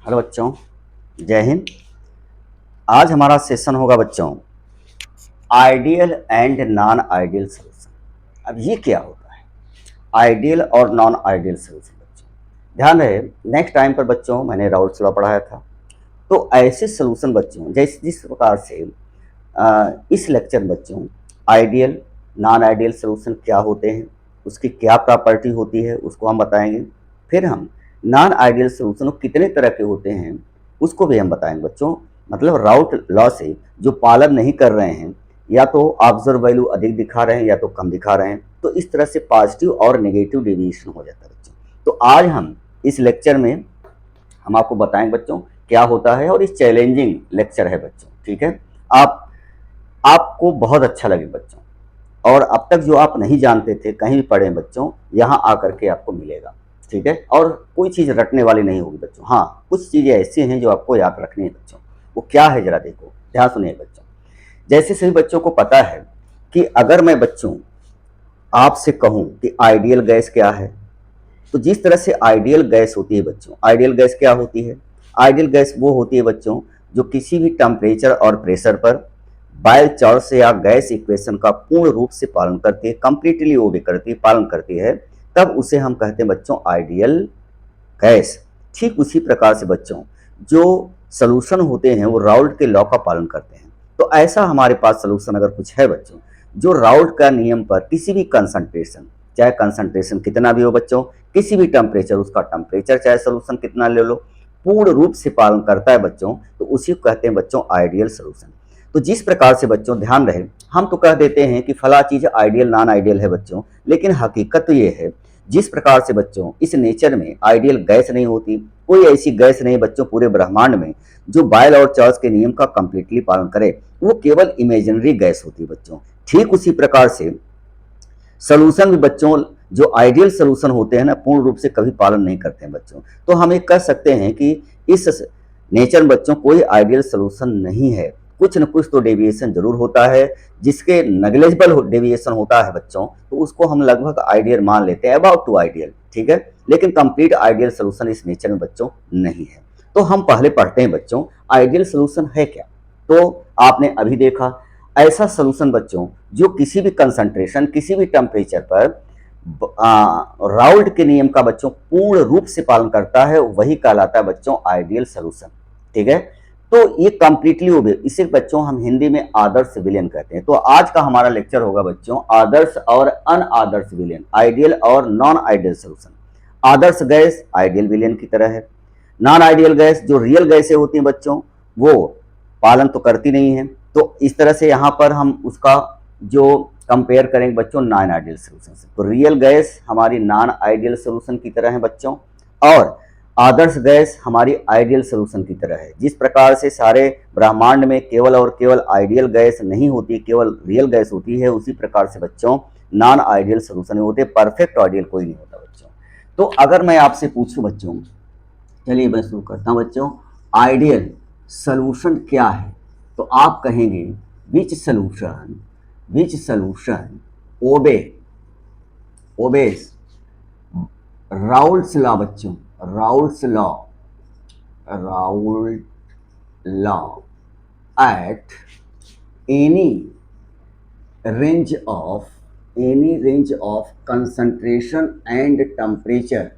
Hello बच्चों, जय हिंद। आज हमारा सेशन होगा बच्चों ideal and non ideal solution. अब ये क्या होता है आइडियल और नॉन आइडियल सोल्यूशन? बच्चों ध्यान रहे, नेक्स्ट टाइम पर बच्चों मैंने राउल्स लॉ पढ़ाया था। तो ऐसे सोल्यूशन बच्चों जैसे जिस प्रकार से इस लेक्चर में बच्चों आइडियल नॉन आइडियल सोल्यूशन क्या होते हैं, उसकी क्या प्रॉपर्टी होती है उसको हम बताएंगे। फिर हम नॉन आइडियल सोल्यूशन कितने तरह के होते हैं उसको भी हम बताएंगे बच्चों। मतलब राउट लॉ से जो पालन नहीं कर रहे हैं, या तो ऑब्जर्व वैल्यू अधिक दिखा रहे हैं या तो कम दिखा रहे हैं, तो इस तरह से पॉजिटिव और नेगेटिव डेविएशन हो जाता है बच्चों। तो आज हम इस लेक्चर में हम आपको बताएंगे बच्चों क्या होता है, और इस चैलेंजिंग लेक्चर है बच्चों। ठीक है, आप आपको बहुत अच्छा लगे बच्चों, और अब तक जो आप नहीं जानते थे कहीं भी पढ़े बच्चों, यहाँ आकर के आपको मिलेगा। ठीक है, और कोई चीज़ रटने वाली नहीं होगी बच्चों। हाँ, कुछ चीज़ें ऐसी हैं जो आपको याद रखनी है बच्चों। वो क्या है जरा देखो, ध्यान सुनिए बच्चों। जैसे सभी बच्चों को पता है कि अगर मैं बच्चों आपसे कहूँ कि आइडियल गैस क्या है, तो जिस तरह से आइडियल गैस होती है बच्चों, आइडियल गैस क्या होती है? आइडियल गैस वो होती है बच्चों जो किसी भी टेम्परेचर और प्रेशर पर बाय चार्ज या गैस इक्वेशन का पूर्ण रूप से पालन करती है, कंप्लीटली ओबे करती है, पालन करती है, तब उसे हम कहते हैं बच्चों आइडियल गैस। ठीक उसी प्रकार से बच्चों जो सॉल्यूशन होते हैं वो राउल्ट के लॉ का पालन करते हैं। तो ऐसा हमारे पास सॉल्यूशन अगर कुछ है बच्चों जो राउल्ट का नियम पर किसी भी कंसंट्रेशन, चाहे कंसंट्रेशन कितना भी हो बच्चों, किसी भी टेम्परेचर, उसका टेम्परेचर चाहे सॉल्यूशन कितना ले लो, पूर्ण रूप से पालन करता है बच्चों, तो उसी को कहते हैं बच्चों आइडियल सॉल्यूशन। तो जिस प्रकार से बच्चों ध्यान रहे, हम तो कह देते हैं कि फला चीज आइडियल नॉन आइडियल है बच्चों, लेकिन हकीकत तो ये है जिस प्रकार से बच्चों इस नेचर में आइडियल गैस नहीं होती, कोई ऐसी गैस नहीं बच्चों पूरे ब्रह्मांड में जो बायल और चार्ल्स के नियम का कंप्लीटली पालन करे, वो केवल इमेजिनरी गैस होती है बच्चों। ठीक उसी प्रकार से सॉल्यूशन भी बच्चों जो आइडियल सॉल्यूशन होते हैं ना, पूर्ण रूप से कभी पालन नहीं करते हैं बच्चों। तो हम ये कह सकते हैं कि इस नेचर में बच्चों कोई आइडियल सॉल्यूशन नहीं है, कुछ न कुछ तो डेविएशन जरूर होता है। जिसके नेग्लेजिबल डेविएशन होता है बच्चों, तो उसको हम लगभग आइडियल मान लेते हैं, अबाउट टू आइडियल। ठीक है, लेकिन कंप्लीट आइडियल सॉल्यूशन इस नेचर में बच्चों नहीं है। तो हम पहले पढ़ते हैं बच्चों आइडियल सॉल्यूशन है क्या। तो आपने अभी देखा ऐसा सॉल्यूशन बच्चों जो किसी भी कंसंट्रेशन, किसी भी टेम्परेचर पर राउल्ट के नियम का बच्चों पूर्ण रूप से पालन करता है, वही कहलाता है बच्चों आइडियल सॉल्यूशन। ठीक है, तो ये कंप्लीटली ओबे, इसे बच्चों हम हिंदी में आदर्श विलयन कहते हैं। तो आज का हमारा लेक्चर होगा बच्चों आदर्श और अनआदर्श विलयन, आइडियल और नॉन आइडियल सॉल्यूशन। आदर्श गैस आइडियल विलयन की तरह है, नॉन आइडियल गैस जो रियल गैसें होती हैं बच्चों वो पालन तो करती नहीं है। तो इस तरह से यहाँ पर हम उसका जो कंपेयर करेंगे बच्चों नॉन आइडियल सोल्यूशन से, तो रियल गैस हमारी नॉन आइडियल सोल्यूशन की तरह है बच्चों, और आदर्श गैस हमारी आइडियल सोल्यूशन की तरह है। जिस प्रकार से सारे ब्रह्मांड में केवल और केवल आइडियल गैस नहीं होती, केवल रियल गैस होती है, उसी प्रकार से बच्चों नॉन आइडियल सोल्यूशन होते, परफेक्ट आइडियल कोई नहीं होता बच्चों। तो अगर मैं आपसे पूछूं बच्चों, चलिए मैं शुरू करता हूं बच्चों, आइडियल सोल्यूशन क्या है, तो आप कहेंगे विच सोल्यूशन ओबे ओबेस राउल्स लॉ बच्चों, Raoult's law, Raoult law at any range of concentration and temperature,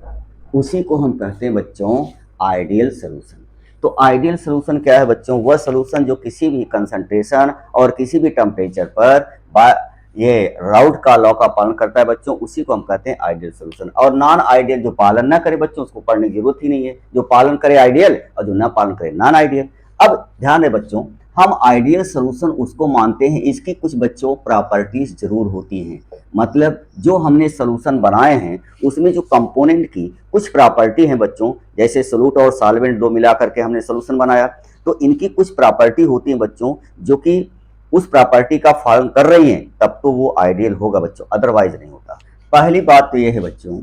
उसी को हम कहते हैं बच्चों आइडियल सॉल्यूशन। तो आइडियल सॉल्यूशन क्या है बच्चों? वह सॉल्यूशन जो किसी भी कंसंट्रेशन और किसी भी टेम्परेचर पर ये राउल्ट का लॉ का पालन करता है बच्चों, उसी को हम कहते हैं आइडियल सॉल्यूशन। और नॉन आइडियल जो पालन ना करे बच्चों उसको पढ़ने की जरूरत ही नहीं है, जो पालन करे आइडियल और जो ना पालन करे नॉन आइडियल। अब ध्यान है बच्चों, हम आइडियल सॉल्यूशन उसको मानते हैं, इसकी कुछ बच्चों प्रॉपर्टीज जरूर होती हैं। मतलब जो हमने सॉल्यूशन बनाए हैं उसमें जो कंपोनेंट की कुछ प्रॉपर्टी है बच्चों, जैसे सोल्यूट और सॉल्वेंट दो मिला करके हमने सॉल्यूशन बनाया, तो इनकी कुछ प्रॉपर्टी होती है बच्चों जो कि उस प्रॉपर्टी का पालन कर रही हैं, तब तो वो आइडियल होगा बच्चों, अदरवाइज नहीं होता। पहली बात तो ये है बच्चों,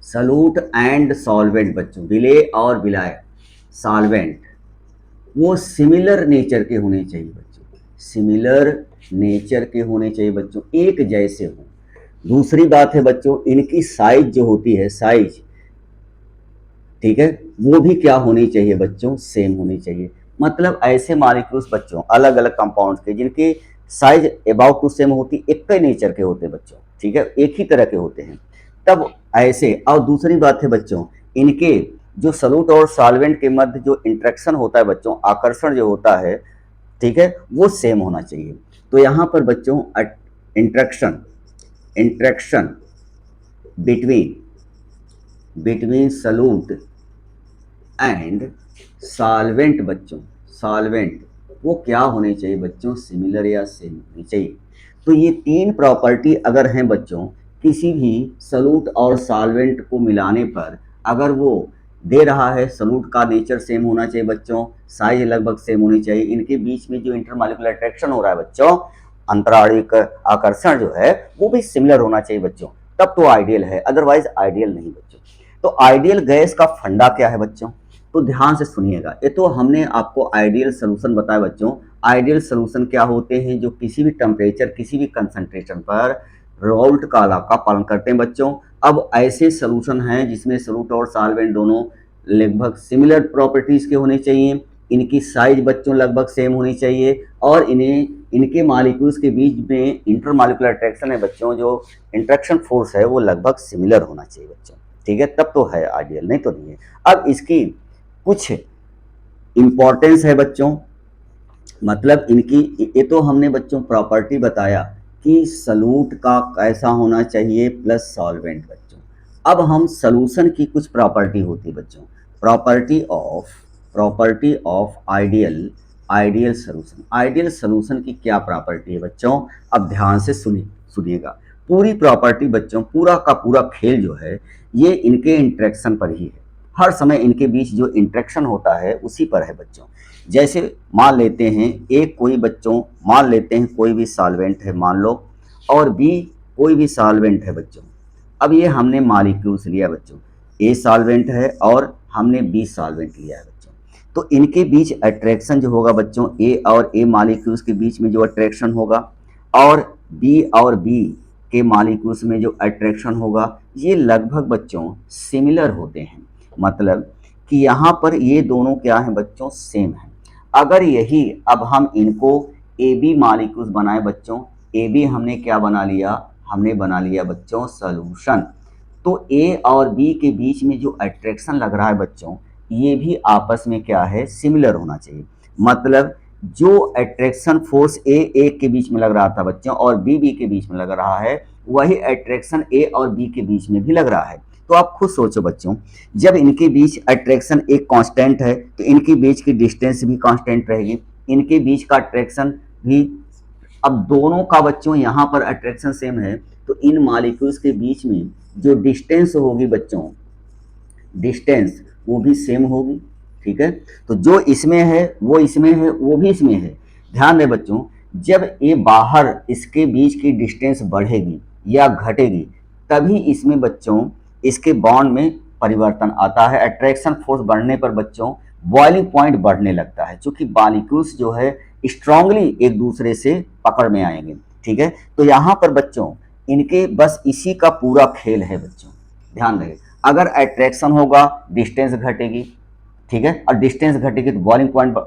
सॉल्यूट एंड सॉल्वेंट बच्चों, विलेय और विलाय सॉल्वेंट, वो सिमिलर नेचर के होने चाहिए बच्चों, सिमिलर नेचर के होने चाहिए बच्चों, एक जैसे हो। दूसरी बात है बच्चों, इनकी साइज जो होती है, साइज ठीक है, वो भी क्या होनी चाहिए बच्चों, सेम होनी चाहिए। मतलब ऐसे मॉलिक्यूल्स बच्चों अलग अलग कंपाउंड्स के जिनकी साइज अबाउट टू सेम होती, एक ही नेचर के होते बच्चों, ठीक है, एक ही तरह के होते हैं, तब ऐसे। और दूसरी बात है बच्चों, इनके जो सॉल्यूट और सॉल्वेंट के मध्य जो इंट्रैक्शन होता है बच्चों, आकर्षण जो होता है, ठीक है, वो सेम होना चाहिए। तो यहाँ पर बच्चों interaction interaction between between solute and solvent बच्चों, सॉल्वेंट वो क्या होने चाहिए बच्चों, सिमिलर या सेम होनी चाहिए। तो ये तीन प्रॉपर्टी अगर हैं बच्चों, किसी भी सॉल्यूट और सॉल्वेंट को मिलाने पर अगर वो दे रहा है, सॉल्यूट का नेचर सेम होना चाहिए बच्चों, साइज लगभग सेम होनी चाहिए, इनके बीच में जो इंटरमॉलिक्यूलर अट्रैक्शन हो रहा है बच्चों, अंतराणिक आकर्षण जो है वो भी सिमिलर होना चाहिए बच्चों, तब तो आइडियल है, अदरवाइज आइडियल नहीं बच्चों। तो आइडियल गैस का फंडा क्या है बच्चों, तो ध्यान से सुनिएगा। ये तो हमने आपको आइडियल सोल्यूशन बताया बच्चों। आइडियल सोल्यूशन क्या होते हैं, जो किसी भी टेम्परेचर किसी भी कंसंट्रेशन पर राउल्ट का लॉ का पालन करते हैं बच्चों। अब ऐसे सोल्यूशन हैं जिसमें सॉल्यूट और सॉल्वेंट दोनों लगभग सिमिलर प्रॉपर्टीज के होने चाहिए, इनकी साइज बच्चों लगभग सेम होनी चाहिए, और इन्हें इनके मॉलिक्यूल्स के बीच में इंटरमॉलिक्यूलर अट्रैक्शन है बच्चों, जो इंट्रैक्शन फोर्स है वो लगभग सिमिलर होना चाहिए बच्चों, ठीक है, तब तो है आइडियल, नहीं तो नहीं है। अब इसकी कुछ इंपॉर्टेंस है बच्चों, मतलब इनकी, ये तो हमने बच्चों प्रॉपर्टी बताया कि सॉल्यूट का कैसा होना चाहिए प्लस सॉल्वेंट बच्चों। अब हम सॉल्यूशन की कुछ प्रॉपर्टी होती है बच्चों, property of ideal ideal solution. Ideal solution की क्या प्रॉपर्टी है बच्चों, अब ध्यान से सुनिएगा पूरी प्रॉपर्टी बच्चों, पूरा का पूरा खेल जो है ये इनके इंट्रैक्शन पर ही है, हर समय इनके बीच जो इंट्रैक्शन होता है उसी पर है बच्चों। जैसे मान लेते हैं एक कोई बच्चों, मान लेते हैं कोई भी सॉल्वेंट है मान लो, और बी कोई भी सॉल्वेंट है बच्चों। अब ये हमने मॉलिक्यूल्स लिया बच्चों, ए सॉल्वेंट है और हमने बी सॉल्वेंट लिया है बच्चों। तो इनके बीच अट्रैक्शन जो होगा बच्चों, ए और ए मॉलिक्यूल्स के बीच में जो अट्रैक्शन होगा, और बी के मॉलिक्यूल्स में जो अट्रैक्शन होगा, ये लगभग बच्चों सिमिलर होते हैं। मतलब कि यहाँ पर ये दोनों क्या हैं बच्चों, सेम हैं। अगर यही अब हम इनको ए बी मॉलिक्यूल्स बनाए बच्चों, ए बी हमने क्या बना लिया, हमने बना लिया बच्चों सॉल्यूशन। तो ए और बी के बीच में जो अट्रैक्शन लग रहा है बच्चों, ये भी आपस में क्या है, सिमिलर होना चाहिए। मतलब जो अट्रैक्शन फोर्स ए के बीच में लग रहा था बच्चों और बी के बीच में लग रहा है, वही अट्रैक्शन ए और बी के बीच में भी लग रहा है। तो आप खुद सोचो बच्चों, जब इनके बीच अट्रैक्शन एक कांस्टेंट है तो इनके बीच की डिस्टेंस भी कांस्टेंट रहेगी, इनके बीच का अट्रैक्शन भी। अब दोनों का बच्चों यहाँ पर अट्रैक्शन सेम है, तो इन मॉलिक्यूल्स के बीच में जो डिस्टेंस होगी बच्चों, डिस्टेंस वो भी सेम होगी, ठीक है। तो जो इसमें है वो इसमें है, वो भी इसमें है। ध्यान दें बच्चों, जब ये बाहर इसके बीच की डिस्टेंस बढ़ेगी या घटेगी, तभी इसमें बच्चों इसके बॉन्ड में परिवर्तन आता है। अट्रैक्शन फोर्स बढ़ने पर बच्चों बॉइलिंग पॉइंट बढ़ने लगता है, क्योंकि मॉलिक्यूल्स जो है स्ट्रांगली एक दूसरे से पकड़ में आएंगे, ठीक है। तो यहाँ पर बच्चों इनके बस इसी का पूरा खेल है बच्चों, ध्यान रहे। अगर अट्रैक्शन होगा डिस्टेंस घटेगी, ठीक है, और डिस्टेंस घटेगी तो बॉइलिंग पॉइंट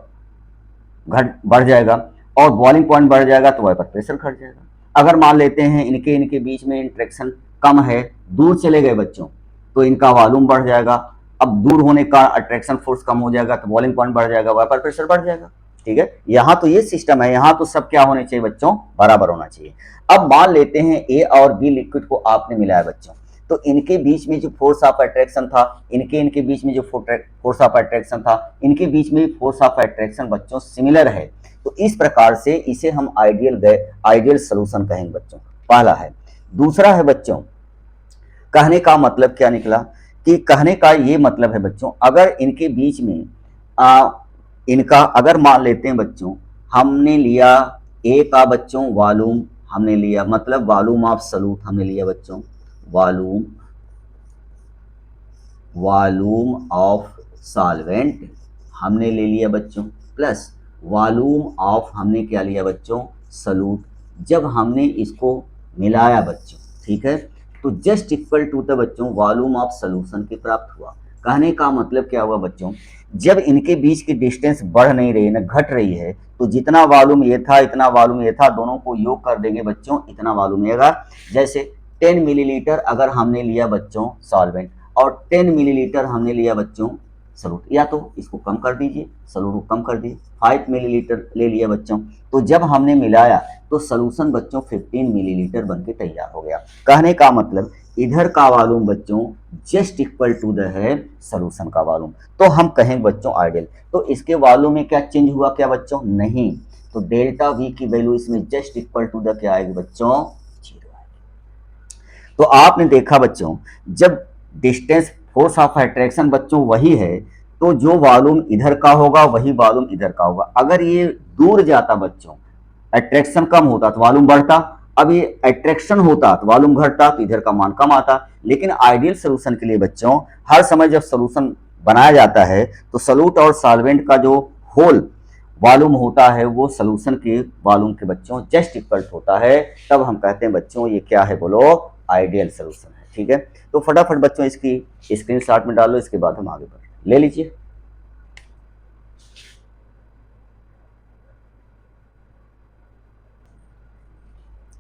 घट बढ़ जाएगा, और बॉइलिंग पॉइंट बढ़ जाएगा तो वेपर प्रेशर घट जाएगा। अगर मान लेते हैं इनके इनके बीच में इंट्रैक्शन कम है, दूर चले गए बच्चों, तो इनका वॉल्यूम बढ़ जाएगा। अब दूर होने का अट्रैक्शन फोर्स कम हो जाएगा तो बॉइलिंग पॉइंट बढ़ जाएगा, वेपर प्रेशर बढ़ जाएगा, ठीक है। यहाँ तो ये सिस्टम है, यहाँ तो सब क्या होने चाहिए बच्चों, बराबर होना चाहिए। अब मान लेते हैं ए और बी लिक्विड को आपने मिलाया बच्चों, तो इनके बीच में जो फोर्स ऑफ अट्रैक्शन था, इनके बीच में जो फोर्स ऑफ अट्रैक्शन था, इनके बीच में फोर्स ऑफ अट्रैक्शन बच्चों सिमिलर है। तो इस प्रकार से इसे हम आइडियल सॉल्यूशन कहेंगे बच्चों, पहला है। दूसरा है बच्चों, कहने का मतलब क्या निकला, कि कहने का ये मतलब है बच्चों, अगर इनके बीच में इनका अगर मान लेते हैं बच्चों, हमने लिया ए का बच्चों वॉल्यूम हमने लिया, मतलब वॉल्यूम ऑफ सॉल्यूट हमने लिया बच्चों, वॉल्यूम ऑफ सॉल्वेंट हमने ले लिया बच्चों, प्लस वॉल्यूम ऑफ हमने क्या लिया बच्चों, सॉल्यूट। जब हमने इसको मिलाया बच्चों, ठीक है, तो जस्ट इक्वल टू द बच्चों वॉल्यूम ऑफ सॉल्यूशन के प्राप्त हुआ। कहने का मतलब क्या हुआ बच्चों, जब इनके बीच की डिस्टेंस बढ़ नहीं रही है ना घट रही है, तो जितना वॉल्यूम ये था इतना वॉल्यूम ये था, दोनों को योग कर देंगे बच्चों, इतना वॉल्यूम आएगा। जैसे 10 मिलीलीटर अगर हमने लिया बच्चों सॉल्वेंट और 10 मिलीलीटर हमने लिया बच्चों सॉल्यूट, या तो इसको कम कर दीजिए, सॉल्यूट को कम कर दीजिए, 5 मिलीलीटर ले लिया बच्चों, तो जब हमने मिलाया तो सॉल्यूशन बच्चों 15 मिलीलीटर बन के तैयार हो गया। कहने का मतलब इधर का वॉल्यूम बच्चों जस्ट इक्वल टू द है सॉल्यूशन का वॉल्यूम, तो हम कहेंगे बच्चों आइडियल। तो इसके वॉल्यूम में क्या चेंज हुआ क्या बच्चों, नहीं, तो डेल्टा वी की वैल्यू इसमें जस्ट इक्वल टू द क्या आएगी बच्चों, जीरो आएगी। तो आपने देखा बच्चों, जब डिस्टेंस फोर्स ऑफ अट्रैक्शन बच्चों वही है, तो जो वॉल्यूम इधर का होगा वही वॉल्यूम इधर का होगा। अगर ये दूर जाता बच्चों, अट्रैक्शन कम होता तो वॉल्यूम बढ़ता, अब ये अट्रैक्शन होता तो वॉल्यूम घटता, तो इधर का मान कम आता। लेकिन आइडियल सोल्यूशन के लिए बच्चों हर समय जब सोल्यूशन बनाया जाता है तो सॉल्यूट और सॉल्वेंट का जो होल वॉल्यूम होता है वो सोल्यूशन के वॉल्यूम के बच्चों जस्ट इक्वल होता है, तब हम कहते हैं बच्चों ये क्या है बोलो, आइडियल सोल्यूशन है। ठीक है, तो फटाफट बच्चों इसकी स्क्रीनशॉट में डालो, इसके बाद हम आगे बढ़ ले लीजिए।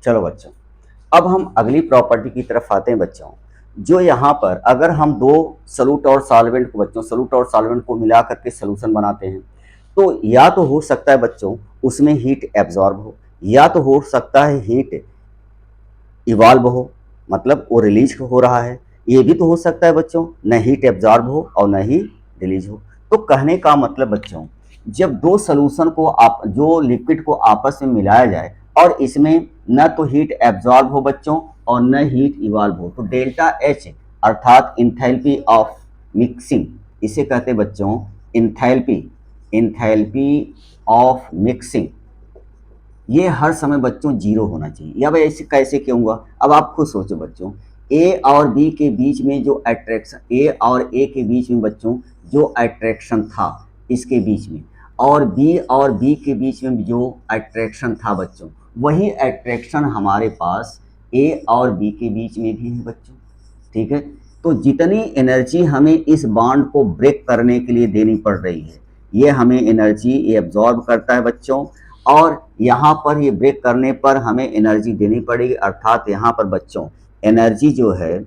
चलो बच्चों, अब हम अगली प्रॉपर्टी की तरफ आते हैं बच्चों, जो यहाँ पर अगर हम दो सॉल्यूट और सॉल्वेंट को बच्चों सॉल्यूट और सॉल्वेंट को मिला करके सॉल्यूशन बनाते हैं, तो या तो हो सकता है बच्चों उसमें हीट एब्जॉर्ब हो, या तो हो सकता है हीट इवॉल्व हो, मतलब वो रिलीज हो रहा है। ये भी तो हो सकता है बच्चों न हीट एब्जॉर्ब हो और न ही रिलीज हो। तो कहने का मतलब बच्चों, जब दो सोल्यूशन को आप जो लिक्विड को आपस में मिलाया जाए और इसमें न तो हीट एब्जॉर्ब हो बच्चों और न हीट इवॉल्व हो, तो डेल्टा एच अर्थात इंथैल्पी ऑफ मिक्सिंग, इसे कहते हैं बच्चों इंथैल्पी, इंथैल्पी ऑफ मिक्सिंग, ये हर समय बच्चों जीरो होना चाहिए। या भाई ऐसे कैसे क्यों हुआ, अब आप खुद सोचो बच्चों, ए और बी के बीच में जो अट्रैक्शन, ए और ए के बीच में बच्चों जो अट्रैक्शन था इसके बीच में, और बी के बीच में जो अट्रैक्शन था बच्चों, वही अट्रैक्शन हमारे पास ए और बी के बीच में भी है बच्चों। ठीक है, तो जितनी एनर्जी हमें इस बॉन्ड को ब्रेक करने के लिए देनी पड़ रही है, ये हमें एनर्जी ये एब्जॉर्ब करता है बच्चों, और यहाँ पर ये ब्रेक करने पर हमें एनर्जी देनी पड़ेगी, अर्थात यहाँ पर बच्चों एनर्जी जो है,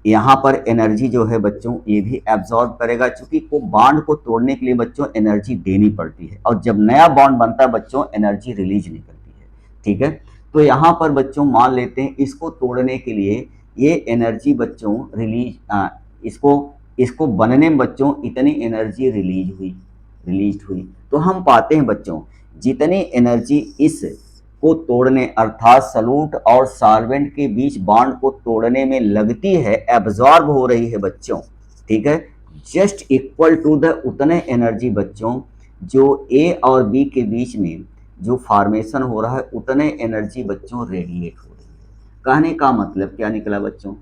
यहाँ पर एनर्जी जो है बच्चों ये भी एब्जॉर्ब करेगा, क्योंकि को बॉन्ड को तोड़ने के लिए बच्चों एनर्जी देनी पड़ती है, और जब नया बॉन्ड बनता है बच्चों एनर्जी रिलीज नहीं करती है। ठीक है, तो यहाँ पर बच्चों मान लेते हैं इसको तोड़ने के लिए ये एनर्जी बच्चों इसको इसको बनने में बच्चों इतनी एनर्जी रिलीज हुई, तो हम पाते हैं बच्चों जितनी एनर्जी इस को तोड़ने अर्थात सॉल्यूट और सॉल्वेंट के बीच बॉन्ड को तोड़ने में लगती है, एब्जॉर्ब हो रही है बच्चों। ठीक है, जस्ट इक्वल टू द उतने एनर्जी बच्चों जो ए और बी के बीच में जो फॉर्मेशन हो रहा है उतने एनर्जी बच्चों रेडिएट हो रही है। कहने का मतलब क्या निकला बच्चों,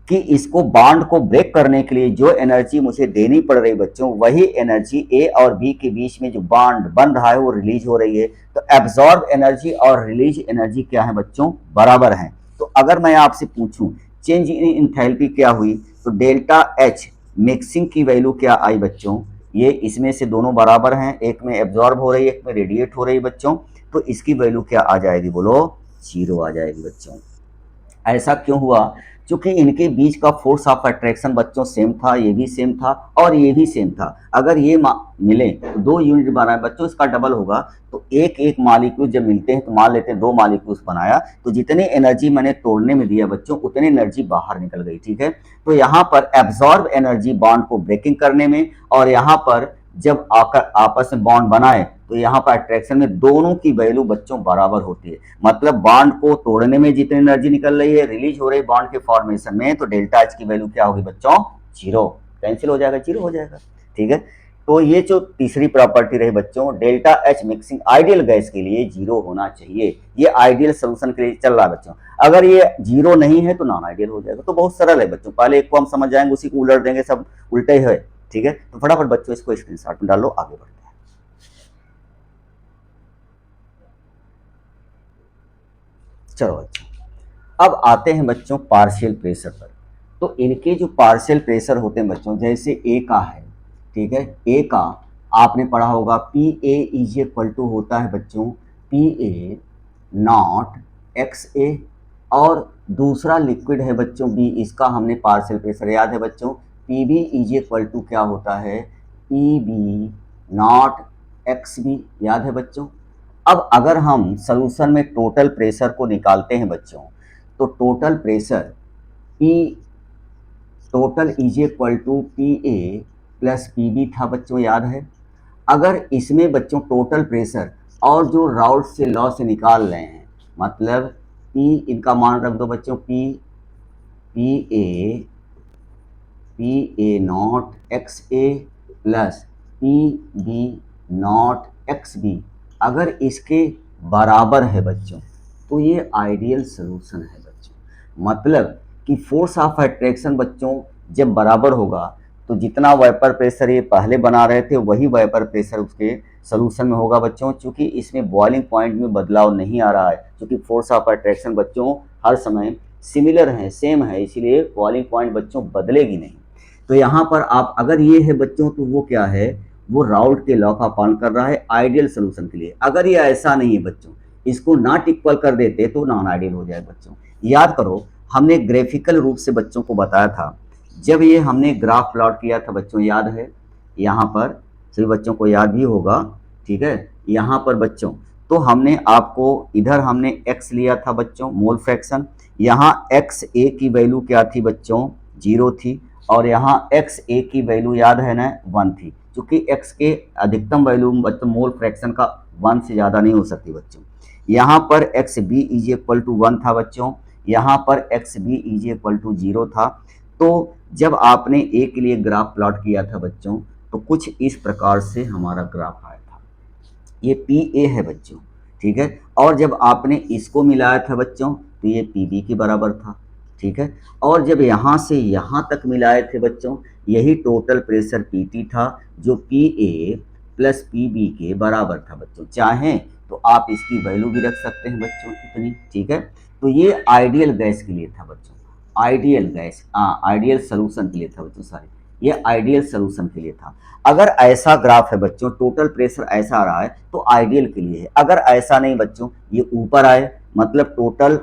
कि इसको बॉन्ड को ब्रेक करने के लिए जो एनर्जी मुझे देनी पड़ रही बच्चों, वही एनर्जी ए और बी के बीच में जो बॉन्ड बन रहा है वो रिलीज हो रही है। तो एब्जॉर्ब एनर्जी और रिलीज एनर्जी क्या है बच्चों, बराबर हैं। तो अगर मैं आपसे पूछूं चेंज इन इंथैल्पी क्या हुई, तो डेल्टा एच मिक्सिंग की वैल्यू क्या आई बच्चों, ये इसमें से दोनों बराबर हैं, एक में एब्जॉर्ब हो रही है एक में रेडिएट हो रही है बच्चों, तो इसकी वैल्यू क्या आ जाएगी बोलो, जीरो आ जाएगी बच्चों। ऐसा क्यों हुआ, क्योंकि इनके बीच का फोर्स ऑफ अट्रैक्शन बच्चों सेम था, ये भी सेम था और ये भी सेम था। अगर ये मिले तो दो यूनिट बनाए बच्चों, इसका डबल होगा, तो एक एक मालिक्यूल जब मिलते हैं तो मान लेते हैं दो मालिक्यूल्स बनाया, तो जितनी एनर्जी मैंने तोड़ने में दिया बच्चों उतनी एनर्जी बाहर निकल गई। ठीक है, तो यहाँ पर एब्जॉर्ब एनर्जी बॉन्ड को ब्रेकिंग करने में, और यहाँ पर जब आकर आपस में बॉन्ड बनाए तो यहाँ पर अट्रैक्शन में दोनों की वैल्यू बच्चों बराबर होती है। मतलब बॉन्ड को तोड़ने में जितनी एनर्जी निकल रही है रिलीज हो रही है बॉन्ड के फॉर्मेशन में, तो डेल्टा एच की वैल्यू क्या होगी बच्चों, जीरो, कैंसिल हो जाएगा, जीरो हो जाएगा। ठीक है, तो ये जो तीसरी प्रॉपर्टी रही बच्चों, delta H mixing ideal gas के लिए जीरो होना चाहिए, ये आइडियल सोल्यूशन के लिए चल रहा है बच्चों। अगर ये जीरो नहीं है तो नॉन आइडियल हो जाएगा। तो बहुत सरल है बच्चों, पहले एक को हम समझ जाएंगे उसी को उलट देंगे, सब उल्टे है। ठीक है, तो फटाफट बच्चों इसको स्क्रीनशॉट में डालो, आगे बढ़ते हैं। चलो बच्चों, अब आते हैं बच्चों पार्शियल प्रेशर पर। तो इनके जो पार्शियल प्रेशर होते हैं बच्चों, जैसे ए का है, ठीक है, ए का आपने पढ़ा होगा P A is equal to होता है बच्चों P A naught X A, और दूसरा लिक्विड है बच्चों बी, इसका हमने पार्शियल प्रेशर याद है बच्चों, P B is equal to क्या होता है E B naught X B, याद है बच्चों। अब अगर हम सॉल्यूशन में टोटल प्रेशर को निकालते हैं बच्चों, तो total pressure P total is equal to P A plus P B था बच्चों, याद है। अगर इसमें बच्चों टोटल प्रेशर और जो राउट से लॉ से निकाल रहे हैं, मतलब पी इनका मान रख दो बच्चों P A naught X A plus P B naught X B, अगर इसके बराबर है बच्चों तो ये आइडियल सॉल्यूशन है बच्चों। मतलब कि फोर्स ऑफ अट्रैक्शन बच्चों जब बराबर होगा तो जितना वेपर प्रेशर ये पहले बना रहे थे वही वेपर प्रेशर उसके सॉल्यूशन में होगा बच्चों, क्योंकि इसमें बॉइलिंग पॉइंट में बदलाव नहीं आ रहा है, क्योंकि फोर्स ऑफ अट्रैक्शन बच्चों हर समय सिमिलर है, सेम है, इसलिए बॉइलिंग पॉइंट बच्चों बदलेगी नहीं। तो यहाँ पर आप अगर ये है बच्चों तो वो क्या है, वो राउट के लॉ का पालन कर रहा है आइडियल सॉल्यूशन के लिए। अगर ये ऐसा नहीं है बच्चों, इसको नॉट इक्वल कर देते तो नॉन आइडियल हो जाए बच्चों। याद करो हमने ग्राफिकल रूप से बच्चों को बताया था, जब ये हमने ग्राफ प्लॉट किया था बच्चों, याद है, यहाँ पर सभी बच्चों को याद भी होगा, ठीक है। यहाँ पर बच्चों तो हमने आपको इधर हमने x लिया था बच्चों मोल फ्रैक्शन, यहाँ एक्स ए की वैल्यू क्या थी बच्चों 0 थी, और यहाँ एक्स ए की वैल्यू याद है ना 1 थी, क्योंकि x के अधिकतम वैल्यू बच्चों मोल फ्रैक्शन का 1 से ज़्यादा नहीं हो सकती बच्चों। यहाँ पर X B is equal to 1 था बच्चों, यहाँ पर X B is equal to 0 था। तो जब आपने ए के लिए ग्राफ प्लॉट किया था बच्चों तो कुछ इस प्रकार से हमारा ग्राफ आया था, ये पी ए है बच्चों, ठीक है। और जब आपने इसको मिलाया था बच्चों तो ये पी बी के बराबर था, ठीक है। और जब यहाँ से यहाँ तक मिलाए थे बच्चों, यही टोटल प्रेशर पी टी था, जो P A plus P B के बराबर था बच्चों। चाहें तो आप इसकी वैल्यू भी रख सकते हैं बच्चों इतनी, ठीक है। तो ये आइडियल गैस के लिए था बच्चों, आइडियल गैस, आइडियल सॉल्यूशन के लिए था बच्चों, सॉरी ये आइडियल सॉल्यूशन के लिए था। अगर ऐसा ग्राफ है बच्चों, टोटल प्रेशर ऐसा आ रहा है तो आइडियल के लिए है। अगर ऐसा नहीं बच्चों, ये ऊपर आए मतलब टोटल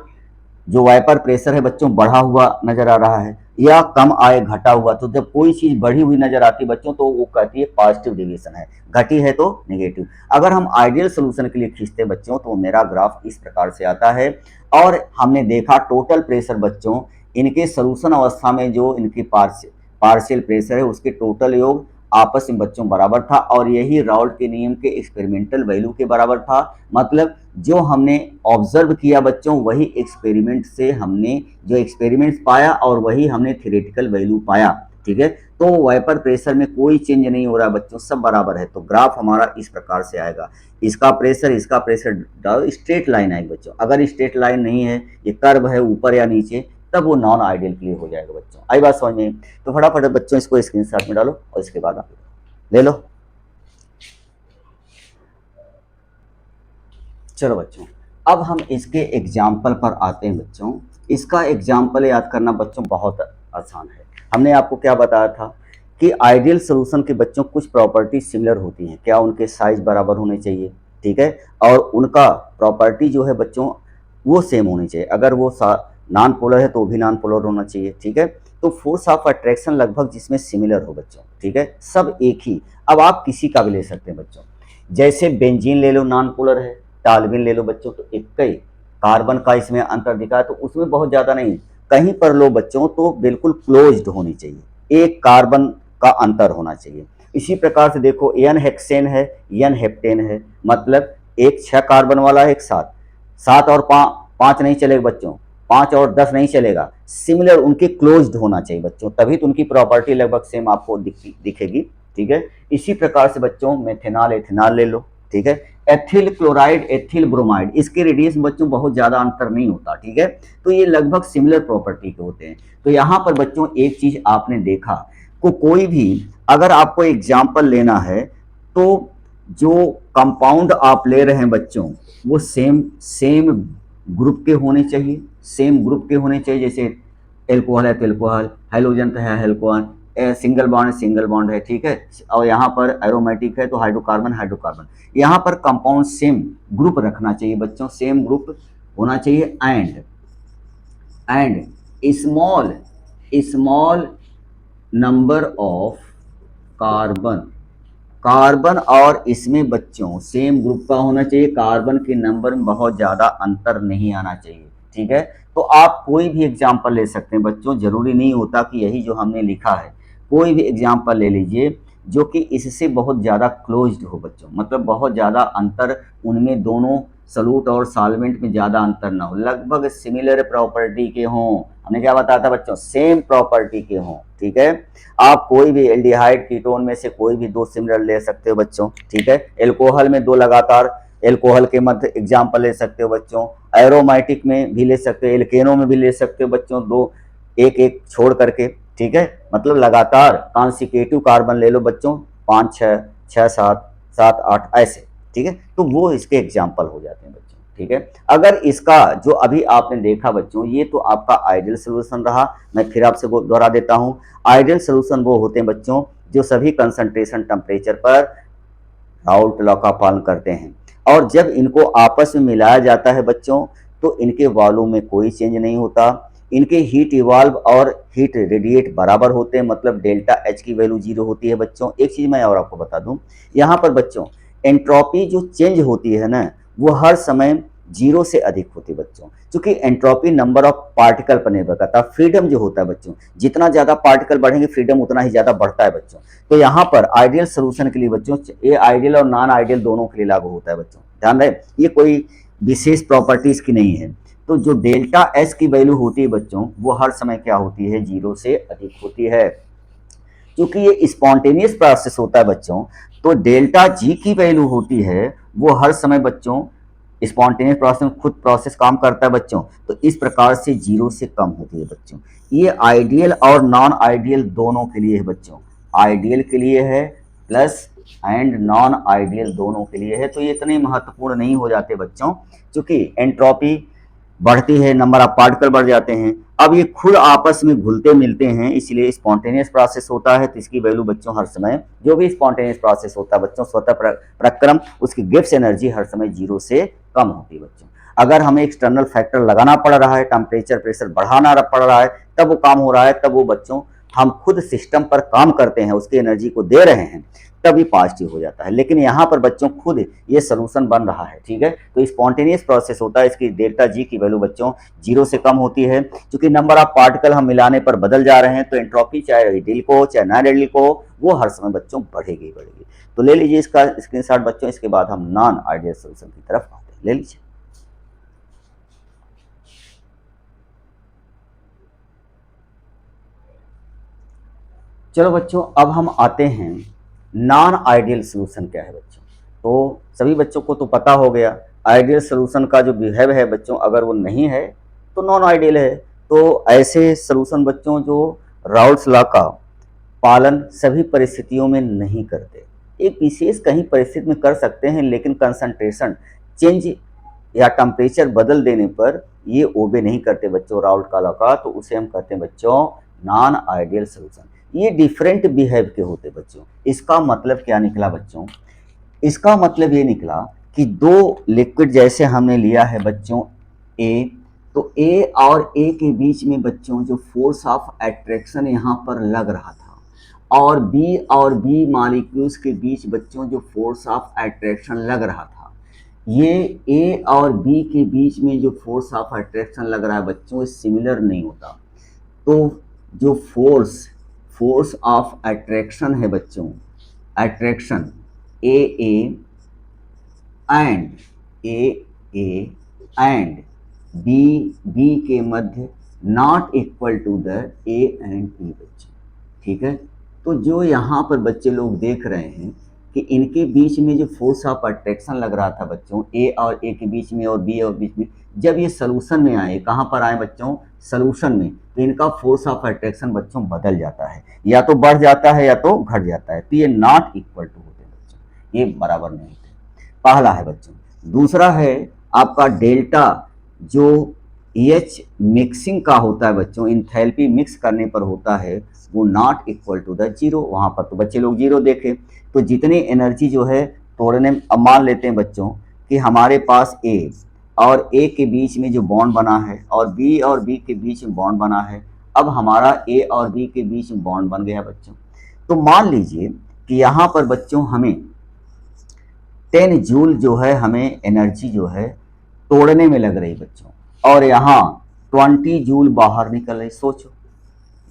जो वाइपर प्रेशर है बच्चों बढ़ा हुआ नजर आ रहा है, या कम आए घटा हुआ, तो जब कोई चीज बढ़ी हुई नजर आती है बच्चों तो वो कहती है पॉजिटिव डेविएशन है, घटी है तो नेगेटिव। अगर हम आइडियल सोल्यूशन के लिए खींचते हैं बच्चों तो मेरा ग्राफ इस प्रकार से आता है। और हमने देखा टोटल प्रेशर बच्चों इनके सोल्यूशन अवस्था में जो इनकी पार्शियल प्रेशर है उसके टोटल योग आपस में बच्चों बराबर था, और यही राउल्ट के नियम के एक्सपेरिमेंटल वैल्यू के बराबर था। मतलब जो हमने ऑब्जर्व किया बच्चों वही एक्सपेरिमेंट से हमने जो एक्सपेरिमेंट्स पाया और वही हमने थ्योरेटिकल वैल्यू पाया, ठीक है। तो वाइपर प्रेशर में कोई चेंज नहीं हो रहा है बच्चों, सब बराबर है। तो ग्राफ हमारा इस प्रकार से आएगा, इसका प्रेशर स्ट्रेट लाइन आएगी बच्चों। अगर स्ट्रेट लाइन नहीं है, ये कर्व है ऊपर या नीचे, तब वो नॉन आइडियल के लिए हो जाएगा बच्चों। आई बात समझ में? तो फटाफट बच्चों इसको स्क्रीनशॉट में डालो और इसके बाद आप ले लो। चलो बच्चों अब हम इसके एग्जाम्पल पर आते हैं बच्चों। इसका एग्जाम्पल याद करना बच्चों बहुत आसान है। हमने आपको क्या बताया था कि आइडियल सोल्यूशन के बच्चों कुछ प्रॉपर्टी सिमिलर होती हैं। क्या? उनके साइज बराबर होने चाहिए, ठीक है, और उनका प्रॉपर्टी जो है बच्चों वो सेम होनी चाहिए। अगर वो नॉन पोलर है तो भी नॉन पोलर होना चाहिए, ठीक है। तो फोर्स ऑफ अट्रैक्शन लगभग जिसमें सिमिलर हो बच्चों, ठीक है, सब एक ही। अब आप किसी का भी ले सकते हैं बच्चों, जैसे बेंजीन ले लो नॉन पोलर है, टालविन ले लो बच्चों तो एक ही कार्बन का इसमें अंतर दिखा है, तो उसमें बहुत ज़्यादा नहीं, कहीं पर लो बच्चों तो बिल्कुल क्लोज्ड होनी चाहिए, एक कार्बन का अंतर होना चाहिए। इसी प्रकार से देखो एन हेक्सेन है, एन हेप्टेन है, मतलब एक 6 कार्बन वाला है, एक 7 और 5 नहीं चलेगा बच्चों, 5 और 10 नहीं चलेगा, सिमिलर उनके क्लोज्ड होना चाहिए बच्चों, तभी तो उनकी प्रॉपर्टी लगभग सेम आपको दिखेगी, ठीक है। इसी प्रकार से बच्चों मेथेनॉल एथेनॉल ले लो, ठीक है। एथिल क्लोराइड एथिल ब्रोमाइड, इसके रेडियस बच्चों बहुत ज्यादा अंतर नहीं होता, ठीक है। तो ये लगभग सिमिलर प्रॉपर्टी के होते हैं। तो यहाँ पर बच्चों एक चीज आपने देखा को कोई भी अगर आपको एग्जाम्पल लेना है तो जो कंपाउंड आप ले रहे हैं बच्चों वो सेम ग्रुप के होने चाहिए, सेम ग्रुप के होने चाहिए। जैसे एल्कोहल है तो एल्कोहल, हाइड्रोजन तो है हेल्कोन, सिंगल बॉन्ड है, ठीक है। और यहाँ पर एरोमेटिक है तो हाइड्रोकार्बन। यहाँ पर कंपाउंड सेम ग्रुप रखना चाहिए बच्चों, सेम ग्रुप होना चाहिए। And small number of carbon और इसमें बच्चों सेम ग्रुप का होना चाहिए। कार्बन के नंबर में बहुत ज़्यादा अंतर नहीं आना चाहिए, ठीक है। तो आप कोई भी एग्जाम्पल ले सकते हैं बच्चों, जरूरी नहीं होता कि यही जो हमने लिखा है, कोई भी एग्जाम्पल ले लीजिए जो कि इससे बहुत ज़्यादा क्लोज्ड हो बच्चों, मतलब बहुत ज़्यादा अंतर उनमें दोनों सॉल्यूट और सॉल्वेंट में ज़्यादा अंतर ना हो, लगभग सिमिलर प्रॉपर्टी के हों। हमने क्या बताया था बच्चों, सेम प्रॉपर्टी के हों, ठीक है। आप कोई भी एल्डिहाइड कीटोन में से कोई भी दो सिमिलर ले सकते हो बच्चों, ठीक है। एल्कोहल में दो लगातार एल्कोहल के मध्य एग्जाम्पल ले सकते हो बच्चों, एरोमेटिक में भी ले सकते हो, एल्केनो में भी ले सकते हो बच्चों, दो एक एक छोड़ करके, ठीक है। मतलब लगातार कॉन्सिक्यूटिव कार्बन ले लो बच्चों, 5 6 6 7 7 8 ऐसे, ठीक है। तो वो इसके एग्जाम्पल हो जाते हैं बच्चों, ठीक है। अगर इसका जो अभी आपने देखा बच्चों, ये तो आपका आइडियल सोल्यूशन रहा। मैं फिर आपसे वो दोहरा देता हूँ, आइडियल सोल्यूशन वो होते हैं बच्चों जो सभी कंसंट्रेशन टेम्परेचर पर राउल्ट लॉ का पालन करते हैं, और जब इनको आपस में मिलाया जाता है बच्चों तो इनके वॉल्यूम में कोई चेंज नहीं होता, इनके हीट इवाल्व और हीट रेडिएट बराबर होते हैं, मतलब डेल्टा एच की वैल्यू 0 होती है बच्चों। एक चीज़ मैं और आपको बता दूं, यहाँ पर बच्चों एंट्रोपी जो चेंज होती है ना, वो हर समय 0 से अधिक होती है बच्चों, क्योंकि एंट्रोपी नंबर ऑफ पार्टिकल पर निर्भर करता है। फ्रीडम जो होता है बच्चों, जितना ज़्यादा पार्टिकल बढ़ेंगे फ्रीडम उतना ही ज़्यादा बढ़ता है बच्चों। तो यहाँ पर आइडियल सोल्यूशन के लिए बच्चों, ये आइडियल और नॉन आइडियल दोनों के लिए लागू होता है बच्चों, ध्यान रहे, ये कोई विशेष प्रॉपर्टीज की नहीं है। तो जो डेल्टा एस की वैल्यू होती है बच्चों, वो हर समय क्या होती है, 0 से अधिक होती है। क्योंकि ये स्पॉन्टेनियस प्रोसेस होता है बच्चों, तो डेल्टा जी की वैल्यू होती है वो हर समय बच्चों, स्पॉन्टेनियस प्रोसेस में खुद प्रोसेस काम करता है बच्चों, तो इस प्रकार से 0 से कम होती है बच्चों। ये आइडियल और नॉन आइडियल दोनों के लिए है बच्चों, आइडियल के लिए है प्लस एंड नॉन आइडियल दोनों के लिए है। तो ये इतने महत्वपूर्ण नहीं हो जाते बच्चों, क्योंकि एंट्रोपी बढ़ती है, नंबर ऑफ पार्टिकल बढ़ जाते हैं। अब ये खुद आपस में घुलते मिलते हैं, इसलिए स्पॉन्टेनियस प्रोसेस होता है, तो इसकी वैल्यू बच्चों हर समय, जो भी स्पॉन्टेनियस प्रोसेस होता है बच्चों, स्वतः प्रक्रम, उसकी गिब्स एनर्जी हर समय 0 से कम होती है बच्चों। अगर हमें एक्सटर्नल फैक्टर लगाना पड़ रहा है, टेम्परेचर प्रेशर बढ़ाना पड़ रहा है, तब वो काम हो रहा है, तब वो बच्चों हम खुद सिस्टम पर काम करते हैं, उसकी एनर्जी को दे रहे हैं, तभी पॉजिटिव हो जाता है। लेकिन यहाँ पर बच्चों खुद ये सोल्यूशन बन रहा है, ठीक है। तो स्पॉन्टेनियस प्रोसेस होता है, इसकी डेल्टा जी की वैल्यू बच्चों 0 से कम होती है। क्योंकि नंबर ऑफ पार्टिकल हम मिलाने पर बदल जा रहे हैं, तो एंट्रोपी चाहे आइडियल को चाहे नॉन आइडियल को, वो हर समय बच्चों बढ़ेगी बढ़ेगी। तो ले लीजिए इसका स्क्रीनशॉट बच्चों, इसके बाद हम नॉन आइडियल सोल्यूशन की तरफ आते हैं, ले लीजिए। चलो बच्चों, अब हम आते हैं नॉन आइडियल सोल्यूशन क्या है बच्चों। तो सभी बच्चों को तो पता हो गया आइडियल सोल्यूशन का जो बिहेव है बच्चों, अगर वो नहीं है तो नॉन आइडियल है। तो ऐसे सोल्यूशन बच्चों जो राउल्ट्स लॉ का पालन सभी परिस्थितियों में नहीं करते, एक विशेष कहीं परिस्थिति में कर सकते हैं, लेकिन कंसंट्रेशन चेंज या टेम्परेचर बदल देने पर ये ओबे नहीं करते बच्चों राउल्ट का लॉ का, तो उसे हम कहते हैं बच्चों नॉन आइडियल सोल्यूशन। ये डिफरेंट बिहेव के होते बच्चों। इसका मतलब क्या निकला बच्चों, इसका मतलब ये निकला कि दो लिक्विड जैसे हमने लिया है बच्चों ए, तो ए और ए के बीच में बच्चों जो फोर्स ऑफ अट्रैक्शन यहाँ पर लग रहा था, और बी मॉलिक्यूल्स के बीच बच्चों जो फोर्स ऑफ अट्रैक्शन लग रहा था, ये ए और बी के बीच में जो फोर्स ऑफ अट्रैक्शन लग रहा है बच्चों, ये सिमिलर नहीं होता। तो जो फोर्स ऑफ अट्रैक्शन है बच्चों, अट्रैक्शन ए एंड बी के मध्य not equal to the A and B बच्चों, ठीक है। तो जो यहाँ पर बच्चे लोग देख रहे हैं कि इनके बीच में जो फोर्स ऑफ अट्रैक्शन लग रहा था बच्चों, ए और ए के बीच में और बी और बीच में, जब ये सोल्यूशन में आए, कहाँ पर आए बच्चों, सोल्यूशन में, तो इनका फोर्स ऑफ अट्रैक्शन बच्चों बदल जाता है, या तो बढ़ जाता है या तो घट जाता है। तो ये नॉट इक्वल टू होते हैं बच्चों, ये बराबर नहीं होते। पहला है बच्चों। दूसरा है आपका डेल्टा, जो एच मिक्सिंग का होता है बच्चों, इंथैल्पी मिक्स करने पर होता है वो not equal to the zero. वहाँ पर तो बच्चे लोग जीरो देखे, तो जितनी एनर्जी जो है तोड़ने, अब मान लेते हैं बच्चों कि हमारे पास ए और ए के बीच में जो बॉन्ड बना है और बी के बीच में बॉन्ड बना है। अब हमारा ए और बी के बीच में बॉन्ड बन गया बच्चों। तो मान लीजिए कि यहाँ पर बच्चों हमें 10 जूल जो है हमें एनर्जी जो है तोड़ने में लग रही बच्चों, और यहाँ 20 जूल बाहर निकल रही। सोचो,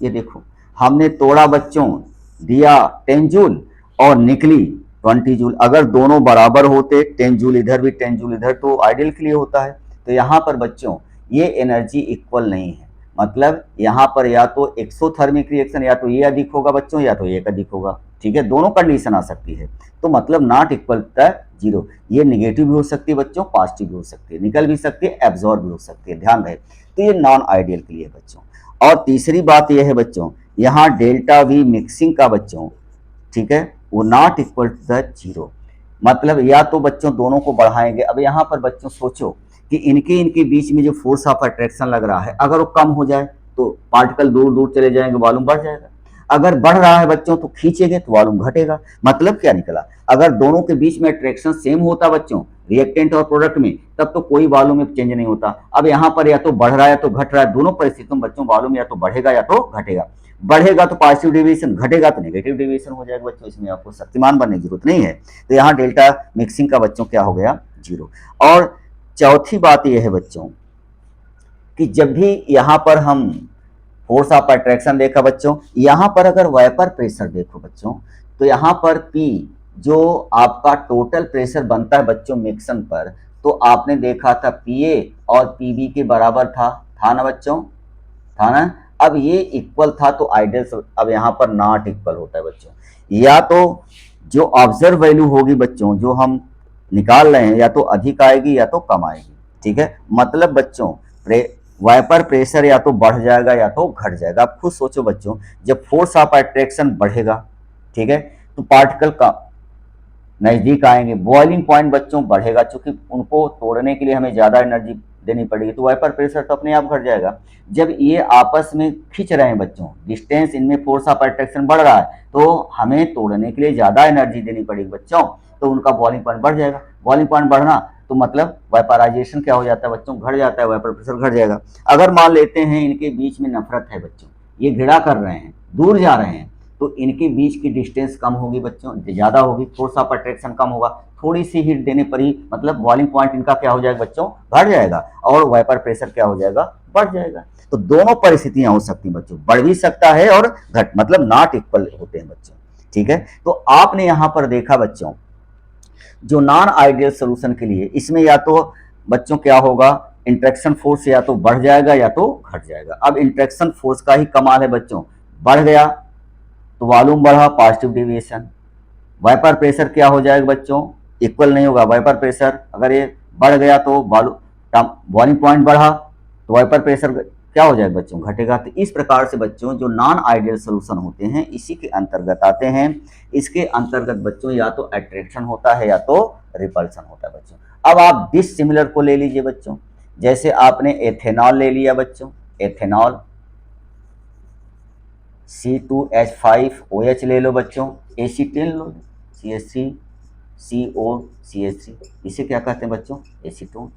ये देखो हमने तोड़ा बच्चों, दिया 10 जूल और निकली 20 जूल। अगर दोनों बराबर होते, 10 जूल इधर भी 10 जूल इधर, तो आइडियल के लिए होता है। तो यहाँ पर बच्चों ये एनर्जी इक्वल नहीं है, मतलब यहाँ पर या तो एक्सोथर्मिक रिएक्शन, या तो ये अधिक होगा बच्चों या तो ये अधिक होगा। ठीक है, दोनों कंडीशन आ सकती है। तो मतलब नॉट इक्वल टू जीरो। ये निगेटिव भी हो सकती है बच्चों, पॉजिटिव भी हो सकती है, निकल भी सकती है, एब्जॉर्ब भी हो सकती है, ध्यान रहे। तो ये नॉन आइडियल के लिए बच्चों। और तीसरी बात यह है बच्चों, यहाँ डेल्टा वी मिक्सिंग का बच्चों, ठीक है, वो not equal to the zero. मतलब या तो बच्चों दोनों को बढ़ाएंगे। अब यहाँ पर बच्चों सोचो कि इनके इनके बीच में जो फोर्स ऑफ अट्रैक्शन लग रहा है, अगर वो कम हो जाए तो पार्टिकल दूर दूर चले जाएंगे, वॉल्यूम बढ़ जाएगा। अगर बढ़ रहा है बच्चों तो खींचेंगे तो वॉल्यूम घटेगा। मतलब क्या निकला, अगर दोनों के बीच में अट्रैक्शन सेम होता बच्चों, रिएक्टेंट और प्रोडक्ट में, तब तो कोई वॉल्यूम में चेंज नहीं होता। अब यहाँ पर या तो बढ़ रहा है या तो घट रहा है, दोनों परिस्थितियों में बच्चों वॉल्यूम या तो बढ़ेगा या तो घटेगा। बढ़ेगा तो पॉजिटिव डेविएशन, घटेगा तो नेगेटिव डेविएशन हो जाएगा बच्चों। इसमें आपको शक्तिमान बनने की जरूरत नहीं है। तो यहाँ डेल्टा मिक्सिंग का बच्चों क्या हो गया, जीरो। और चौथी बात यह है बच्चों कि जब भी यहाँ पर हम फोर्स ऑफ अट्रैक्शन देखा बच्चों, यहाँ पर अगर वाइपर प्रेशर देखो बच्चों, तो यहाँ पर P जो आपका टोटल प्रेशर बनता है बच्चों मिक्सन पर, तो आपने देखा था PA और PB के बराबर था ना बच्चों, था ना। अब ये इक्वल था तो आइडियल, अब यहाँ पर नॉट इक्वल होता है बच्चों। या तो जो ऑब्जर्व वैल्यू होगी बच्चों जो हम निकाल रहे हैं, या तो अधिक आएगी या तो कम आएगी। ठीक है, मतलब बच्चों वाइपर प्रेशर या तो बढ़ जाएगा या तो घट जाएगा। आप खुद सोचो बच्चों, जब फोर्स ऑफ अट्रैक्शन बढ़ेगा, ठीक है, तो पार्टिकल का नजदीक आएंगे, बॉइलिंग पॉइंट बच्चों बढ़ेगा, क्योंकि उनको तोड़ने के लिए हमें ज्यादा एनर्जी देनी पड़ेगी, तो वाइपर प्रेशर तो अपने आप घट जाएगा। जब ये आपस में खींच रहे हैं बच्चों, डिस्टेंस इनमें फोर्स ऑफ अट्रैक्शन बढ़ रहा है, तो हमें तोड़ने के लिए ज्यादा एनर्जी देनी पड़ेगी बच्चों, तो उनका बॉइलिंग पॉइंट बढ़ जाएगा। बॉइलिंग पॉइंट बढ़ना तो मतलब वाइपराइजेशन क्या हो जाता है बच्चों, घट जाता है, वाइपर प्रेशर घट जाएगा। अगर मान लेते हैं इनके बीच में नफरत है बच्चों, ये घृणा कर रहे हैं, दूर जा रहे हैं, तो इनके बीच की डिस्टेंस कम होगी बच्चों, ज़्यादा होगी, फोर्स ऑफ अट्रैक्शन कम होगा, थोड़ी सी हीट देने पर ही मतलब बॉइलिंग पॉइंट इनका क्या हो जाएगा बच्चों, घट जाएगा, और वाइपर प्रेशर क्या हो जाएगा, बढ़ जाएगा। तो दोनों परिस्थितियां हो सकती हैं बच्चों, बढ़ भी सकता है और घट, मतलब नॉट इक्वल होते हैं बच्चों। ठीक है, तो आपने यहां पर देखा बच्चों जो नॉन आइडियल सोल्यूशन के लिए, इसमें या तो बच्चों क्या होगा, इंट्रैक्शन फोर्स या तो बढ़ जाएगा या तो घट जाएगा। अब इंट्रैक्शन फोर्स का ही कमाल है बच्चों, बढ़ गया तो वॉल्यूम बढ़ा, पॉजिटिव डेविएशन। वाइपर प्रेशर क्या हो जाएगा बच्चों, इक्वल नहीं होगा। वाइपर प्रेशर अगर ये बढ़ गया तो बॉइलिंग पॉइंट बढ़ा तो वाइपर प्रेशर क्या हो जाएगा बच्चों, घटेगा। तो इस प्रकार से बच्चों जो नॉन आइडियल सोल्यूशन होते हैं इसी के अंतर्गत आते हैं। इसके अंतर्गत बच्चों या तो अट्रैक्शन होता है या तो रिपल्सन होता है बच्चों। अब आप डिसिमिलर को ले लीजिए बच्चों, जैसे आपने एथेनॉल ले लिया बच्चों, एथेनॉल C2H5OH ले लो बच्चों, एसीटेन लो, CH3COCH3, इसे क्या कहते हैं बच्चों, एसीटोन।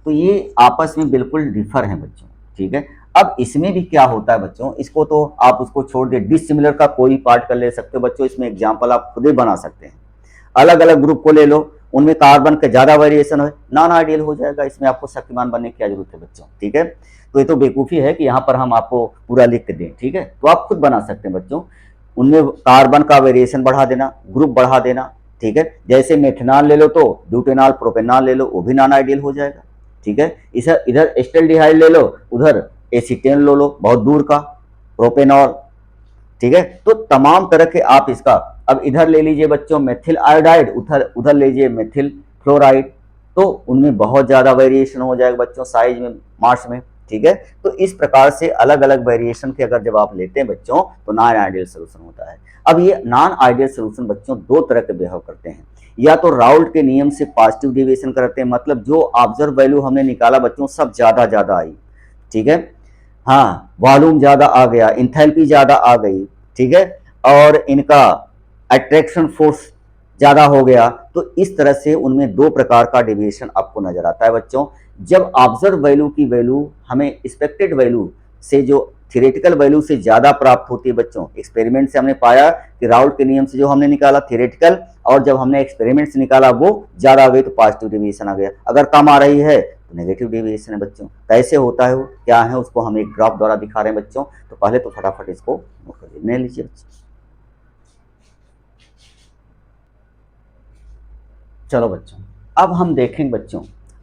तो ये आपस में बिल्कुल डिफर हैं बच्चों। ठीक है, अब इसमें भी क्या होता है बच्चों, इसको तो आप उसको छोड़ दे, डिसिमिलर का कोई पार्ट कर ले सकते हो बच्चों, इसमें एग्जाम्पल आप खुद ही बना सकते हैं। अलग अलग ग्रुप को ले लो, उनमें कार्बन का ज्यादा वेरिएशन हो, नॉन आइडियल हो जाएगा, इसमें आपको शक्तिमान बनने की क्या जरूरत है बच्चों। ठीक है, तो ये तो बेवकूफ़ी है कि यहाँ पर हम आपको पूरा लिख के दें। ठीक है, तो आप खुद बना सकते हैं बच्चों, उनमें कार्बन का वेरिएशन बढ़ा देना, ग्रुप बढ़ा देना। ठीक है, जैसे मेथनॉल ले लो तो ब्यूटेनॉल प्रोपेनॉल ले लो, वो भी नॉन आइडियल हो जाएगा। ठीक है, इधर एस्टल्डिहाइड ले लो, उधर एसीटेन लो बहुत दूर का, प्रोपेनॉल। ठीक है, तो तमाम तरह के आप इसका, अब इधर ले लीजिए बच्चों मेथिल आयोडाइड, उधर लीजिए मेथिल फ्लोराइड, तो उनमें बहुत ज्यादा वेरिएशन हो जाएगा बच्चों, साइज में, मास में। ठीक है, तो इस प्रकार से अलग अलग वेरिएशन के अगर जब आप लेते हैं बच्चों तो नॉन आइडियल सोल्यूशन होता है। अब ये नॉन आइडियल सोल्यूशन बच्चों दो तरह के बिहेव करते हैं, या तो राउल्ट के नियम से पॉजिटिव डेविएशन करते हैं, मतलब जो ऑब्जर्व वैल्यू हमने निकाला बच्चों सब ज्यादा आई, ठीक है। हाँ, वॉल्यूम ज़्यादा आ गया, इंथैल्पी ज़्यादा आ गई, ठीक है, और इनका अट्रैक्शन फोर्स ज़्यादा हो गया। तो इस तरह से उनमें दो प्रकार का डेविएशन आपको नजर आता है बच्चों। जब ऑब्जर्व वैल्यू की वैल्यू हमें एक्सपेक्टेड वैल्यू से जो थियोरेटिकल वैल्यू से ज़्यादा प्राप्त होती है बच्चों, एक्सपेरिमेंट से हमने पाया कि राउल्ट के नियम से जो हमने निकाला थियोरेटिकल, और जब हमने एक्सपेरिमेंट से निकाला वो ज़्यादा हुई तो पॉजिटिव डेविएशन आ गया। अगर कम आ रही है तो नेगेटिव डेविएशन है बच्चों। कैसे होता है वो, क्या है, उसको हम एक ग्राफ द्वारा दिखा रहे हैं बच्चों। तो पहले तो फटाफट इसको नोट कर ले लीजिए बच्चों। चलो बच्चों, अब हम देखेंगे बच्चों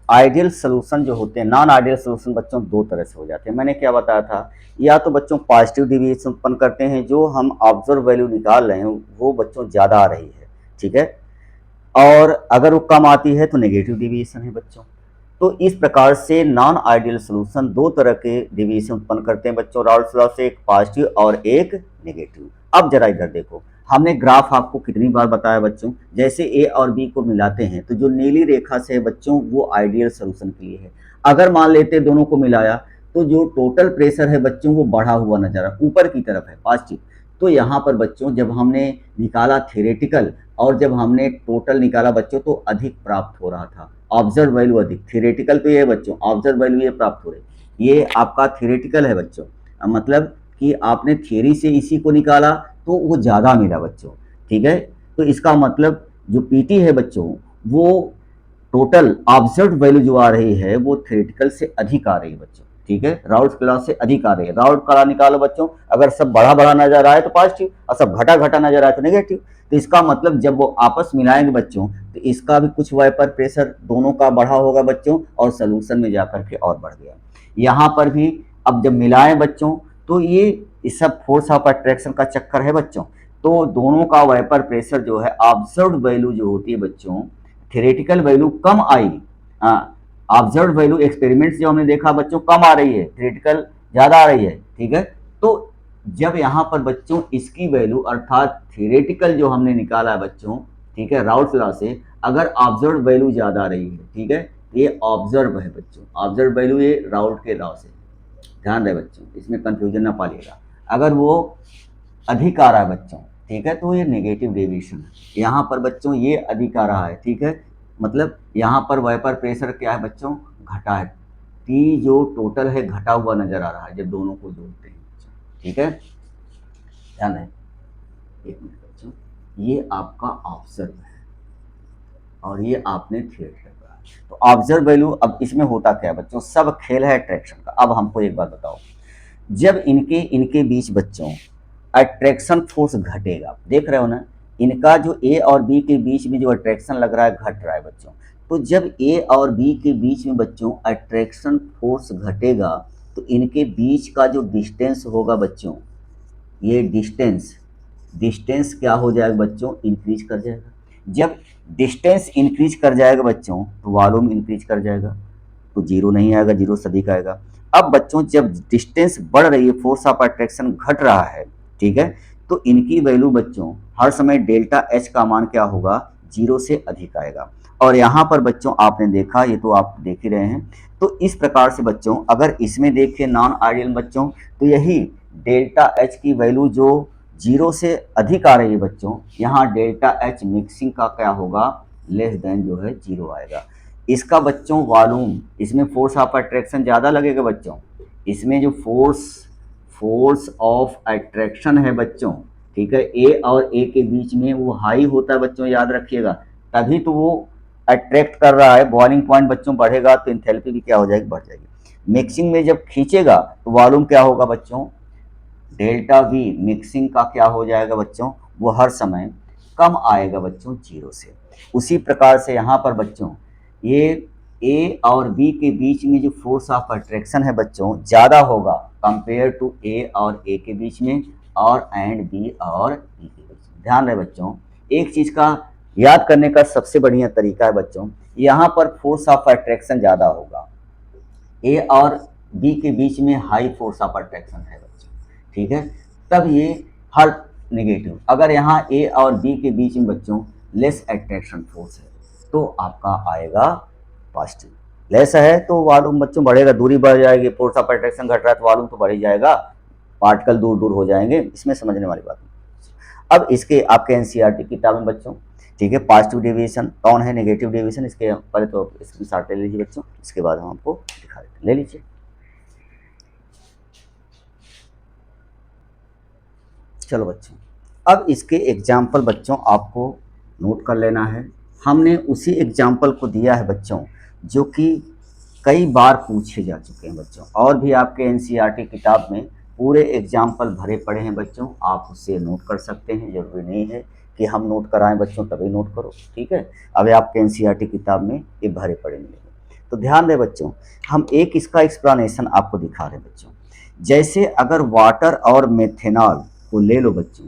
आइडियल सोल्यूशन जो होते हैं, नॉन आइडियल सोल्यूशन बच्चों दो तरह से हो जाते हैं। मैंने क्या बताया था, या तो बच्चों पॉजिटिव डेविएशन उत्पन्न करते हैं, जो हम ऑब्जर्व वैल्यू निकाल रहे हैं वो बच्चों ज़्यादा आ रही है, ठीक है, और अगर वो कम आती है तो नेगेटिव डेविएशन है बच्चों। तो इस प्रकार से नॉन आइडियल सोल्यूशन दो तरह के डेविएशन उत्पन्न करते हैं बच्चों राउल्ट्स लॉ से, एक पॉजिटिव और एक नेगेटिव। अब जरा इधर देखो, हमने ग्राफ आपको कितनी बार बताया बच्चों, जैसे ए और बी को मिलाते हैं तो जो नीली रेखा से है बच्चों वो आइडियल सोल्यूशन के लिए है। अगर मान लेते दोनों को मिलाया तो जो टोटल प्रेशर है बच्चों वो बढ़ा हुआ नजर आ ऊपर की तरफ है, पॉजिटिव। तो यहाँ पर बच्चों जब हमने निकाला थियोरेटिकल और जब हमने टोटल निकाला बच्चों तो अधिक प्राप्त हो रहा था, ऑब्जर्व वैल्यू अधिक। थियोरेटिकल तो ये है बच्चों, ऑब्जर्व वैल्यू ये प्राप्त हो रही, ये आपका थियोरेटिकल है बच्चों, मतलब कि आपने थियोरी से इसी को निकाला तो वो ज़्यादा मिला बच्चों, ठीक है। तो इसका मतलब जो पीटी है बच्चों वो टोटल ऑब्जर्व वैल्यू जो आ रही है वो थियोरेटिकल से अधिक आ रही है बच्चों, ठीक है, राउल्ट लॉ से अधिक आ रही है। राउल्ट लॉ निकालो बच्चों, अगर सब बड़ा बड़ा नजर आए तो पॉजिटिव और सब घटा घटा नजर आए तो नेगेटिव। तो इसका मतलब जब वो आपस मिलाएंगे बच्चों तो इसका भी कुछ वेपर प्रेशर दोनों का बढ़ा होगा बच्चों और सोल्यूशन में जाकर के और बढ़ गया। यहाँ पर भी अब जब मिलाएं बच्चों तो ये इस सब फोर्स ऑफ अट्रैक्शन का चक्कर है बच्चों। तो दोनों का वेपर प्रेशर जो है ऑब्जर्व वैल्यू जो होती है बच्चों, थियोरेटिकल वैल्यू कम आई, ऑब्जर्व वैल्यू एक्सपेरिमेंट्स जो हमने देखा बच्चों कम आ रही है, थियोरेटिकल ज़्यादा आ रही है, ठीक है। तो जब यहाँ पर बच्चों इसकी वैल्यू अर्थात थियोरेटिकल जो हमने निकाला है बच्चों, ठीक है, राउल्ट लॉ से, अगर ऑब्जर्व वैल्यू ज़्यादा आ रही है, ठीक है, ये ऑब्जर्व है बच्चों, ऑब्जर्व वैल्यू ये राउल्ट के लॉ से, ध्यान रहे बच्चों, इसमें कंफ्यूजन ना पालिएगा। अगर वो अधिक आ रहा है बच्चों, ठीक है, तो ये नेगेटिव डेविएशन है। यहाँ पर बच्चों ये अधिक आ रहा है, ठीक है, मतलब यहाँ पर वेपर प्रेशर क्या है बच्चों, घटा है, टी जो टोटल है घटा हुआ नजर आ रहा है जब दोनों को जोड़ते हैं, ठीक है, ध्यान है। एक मिनट बच्चों, ये आपका ऑब्जर्व है और ये आपने थिएटर करा। तो ऑब्जर्व वैल्यू, अब इसमें होता क्या है बच्चों, सब खेल है अट्रैक्शन का। अब हमको एक बात बताओ, जब इनके इनके बीच बच्चों अट्रैक्शन फोर्स घटेगा, देख रहे हो ना, इनका जो ए और बी के बीच में जो अट्रैक्शन लग रहा है घट रहा है बच्चों। तो जब ए और बी के बीच में बच्चों अट्रैक्शन फोर्स घटेगा तो इनके बीच का जो डिस्टेंस होगा बच्चों, ये डिस्टेंस डिस्टेंस क्या हो जाएगा बच्चों, इंक्रीज कर जाएगा। जब डिस्टेंस इंक्रीज कर जाएगा बच्चों तो वॉल्यूम इंक्रीज कर जाएगा, तो जीरो नहीं आएगा, जीरो से अधिक आएगा। अब बच्चों जब डिस्टेंस बढ़ रही है, फोर्स ऑफ अट्रैक्शन घट रहा है, ठीक है, तो इनकी वैल्यू बच्चों हर समय डेल्टा एच का मान क्या होगा, जीरो से अधिक आएगा। और यहाँ पर बच्चों आपने देखा, ये तो आप देख ही रहे हैं। तो इस प्रकार से बच्चों अगर इसमें देखें नॉन आइडियल बच्चों, तो यही डेल्टा एच की वैल्यू जो जीरो से अधिक आ रही है बच्चों, यहाँ डेल्टा एच मिक्सिंग का क्या होगा, लेस देन जो है जीरो आएगा। इसका बच्चों वॉल्यूम, इसमें फोर्स ऑफ अट्रैक्शन ज़्यादा लगेगा बच्चों, इसमें जो फोर्स ऑफ अट्रैक्शन है बच्चों, ठीक है, ए और ए के बीच में वो हाई होता है बच्चों, याद रखिएगा, तभी तो वो अट्रैक्ट कर रहा है। बॉइलिंग पॉइंट बच्चों बढ़ेगा तो इंथैल्पी भी क्या हो जाएगी, बढ़ जाएगी। मिक्सिंग में जब खींचेगा तो वॉल्यूम क्या होगा बच्चों, डेल्टा वी मिक्सिंग का क्या हो जाएगा बच्चों, वो हर समय कम आएगा बच्चों जीरो से। उसी प्रकार से यहाँ पर बच्चों ये ए और बी के बीच में जो फोर्स ऑफ अट्रैक्शन है बच्चों ज़्यादा होगा कंपेयर टू ए और ए के बीच में और एंड बी और बी के बीच में। ध्यान रहे बच्चों, एक चीज़ का याद करने का सबसे बढ़िया तरीका है बच्चों, यहाँ पर फोर्स ऑफ अट्रैक्शन ज़्यादा होगा, ए और बी के बीच में हाई फोर्स ऑफ अट्रैक्शन है बच्चों, ठीक है, तब ये हर नेगेटिव। अगर यहाँ ए और बी के बीच में बच्चों लेस अट्रैक्शन फोर्स है तो आपका आएगा पॉजिटिव। लेस है तो वॉल्यूम बच्चों बढ़ेगा, दूरी बढ़ जाएगी, फोर्स ऑफ अट्रैक्शन घट रहा है तो वॉल्यूम तो बढ़ ही जाएगा, पार्टिकल दूर दूर हो जाएंगे, इसमें समझने वाली बात नहीं। अब इसके आपके एनसीईआरटी किताब में बच्चों, ठीक है, पॉजिटिव डेविएशन कौन है, नेगेटिव डेविएशन, इसके पहले तो स्क्रीनशॉट ले लीजिए बच्चों, इसके बाद हम आपको दिखा देते, ले लीजिए। चलो बच्चों, अब इसके एग्जाम्पल बच्चों आपको नोट कर लेना है। हमने उसी एग्जाम्पल को दिया है बच्चों जो कि कई बार पूछे जा चुके हैं बच्चों, और भी आपके एनसीईआरटी किताब में पूरे एग्जाम्पल भरे पड़े हैं बच्चों, आप उससे नोट कर सकते हैं, जरूरी नहीं है कि हम नोट कराएं बच्चों तभी नोट करो, ठीक है। अब आपके एनसीईआरटी किताब में ये भरे पड़े मिलेंगे। तो ध्यान दें बच्चों, हम एक इसका एक्सप्लेनेशन आपको दिखा रहे हैं बच्चों। जैसे अगर वाटर और मेथेनॉल को ले लो बच्चों,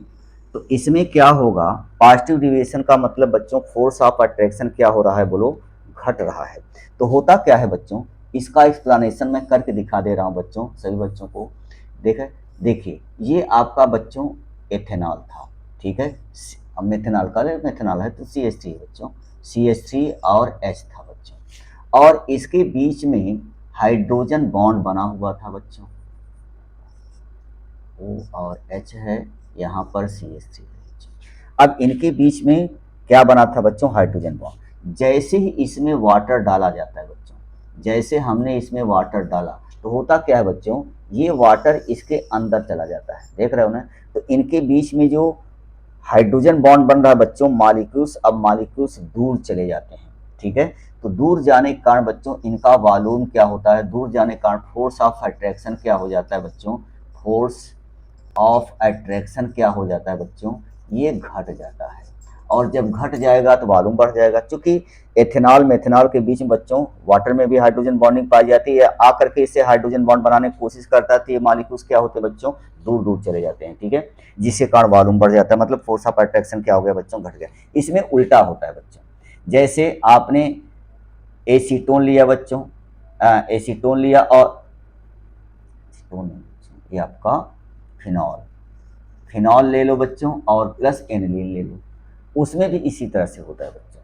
तो इसमें क्या होगा, पॉजिटिव डिविएशन का मतलब बच्चों फोर्स ऑफ अट्रैक्शन क्या हो रहा है बोलो, घट रहा है। तो होता क्या है बच्चों, इसका एक्सप्लेनेशन मैं करके दिखा दे रहा हूं बच्चों, सभी बच्चों को देखे, देखिए ये आपका बच्चों एथेनॉल था, ठीक है, अब मेथेनॉल का मेथेनॉल है तो CH3 है बच्चों, CH3 और H था बच्चों, और इसके बीच में हाइड्रोजन बॉन्ड बना हुआ था बच्चों, O और H है, यहाँ पर CH3 है। अब इनके बीच में क्या बना था बच्चों, हाइड्रोजन बॉन्ड। जैसे ही इसमें वाटर डाला जाता है बच्चों, जैसे हमने इसमें वाटर डाला तो होता क्या है बच्चों, ये वाटर इसके अंदर चला जाता है, देख रहे हो ना। तो इनके बीच में जो हाइड्रोजन बॉन्ड बन रहा है बच्चों, मॉलिक्यूल्स, अब मॉलिक्यूल्स दूर चले जाते हैं, ठीक है। तो दूर जाने के कारण बच्चों इनका वॉल्यूम क्या होता है, दूर जाने के कारण फोर्स ऑफ अट्रैक्शन क्या हो जाता है बच्चों, फोर्स ऑफ अट्रैक्शन क्या हो जाता है बच्चों, ये घट जाता है। और जब घट जाएगा तो वॉल्यूम बढ़ जाएगा, क्योंकि एथेनॉल मेथेनॉल के बीच में बच्चों वाटर में भी हाइड्रोजन बॉन्डिंग पाई जाती है, आकर के इससे हाइड्रोजन बॉन्ड बनाने की कोशिश करता है, तो ये मॉलिक्यूल्स क्या होते हैं बच्चों, दूर दूर चले जाते हैं, ठीक है, जिसके कारण वॉल्यूम बढ़ जाता है, मतलब फोर्स ऑफ अट्रैक्शन क्या हो गया बच्चों, घट गया। इसमें उल्टा होता है बच्चों, जैसे आपने एसीटोन लिया बच्चों, एसीटोन लिया और एसीटोन नहीं, ये आपका फिनॉल, फिनॉल ले लो बच्चों और प्लस एनिलीन ले लो, उसमें भी इसी तरह से होता है बच्चों।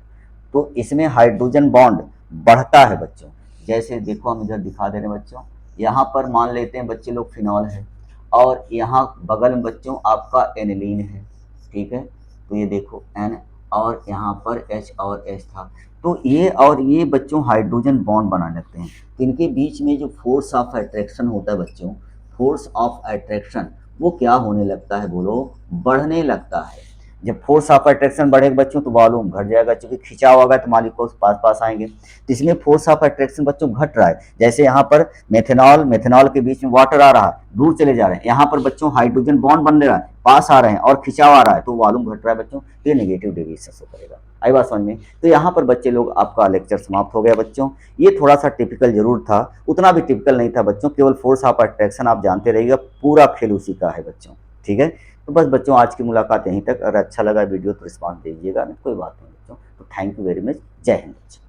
तो इसमें हाइड्रोजन बॉन्ड बढ़ता है बच्चों, जैसे देखो हम इधर दिखा दे रहे हैं बच्चों, यहाँ पर मान लेते हैं बच्चे लोग फिनॉल है, और यहाँ बगल में बच्चों आपका एनिलीन है, ठीक है, तो ये देखो एन, और यहाँ पर एच और एच था, तो ये और ये बच्चों हाइड्रोजन बॉन्ड बनाने लगते हैं, तो इनके बीच में जो फोर्स ऑफ अट्रैक्शन होता है बच्चों, फोर्स ऑफ अट्रैक्शन वो क्या होने लगता है बोलो, बढ़ने लगता है। जब फोर्स ऑफ अट्रैक्शन बढ़ेगा बच्चों तो वॉल्यूम घट जाएगा, क्योंकि खिंचाव होगा तो मॉलिक्यूल्स पास पास आएंगे, तो इसमें फोर्स ऑफ अट्रैक्शन बच्चों घट रहा है। जैसे यहाँ पर मेथेनॉल मेथेनॉल के बीच में वाटर आ रहा है, दूर चले जा रहे हैं, यहाँ पर बच्चों हाइड्रोजन बॉन्ड बन रहा है, पास आ रहे हैं और खिंचाव आ रहा है, तो वॉल्यूम घट रहा है बच्चों, तो ये नेगेटिव डेविएशन शो करेगा। आई बात समझ में। तो यहाँ पर बच्चे लोग आपका लेक्चर समाप्त हो गया बच्चों, ये थोड़ा सा टिपिकल जरूर था, उतना भी टिपिकल नहीं था बच्चों, केवल फोर्स ऑफ अट्रैक्शन आप जानते रहिएगा, पूरा खेल उसी का है बच्चों, ठीक है। तो बस बच्चों आज की मुलाकात यहीं तक, अगर अच्छा लगा वीडियो तो रिस्पॉन्स दीजिएगा, कोई बात नहीं बच्चों, तो थैंक यू वेरी मच, जय हिंद बच्चों।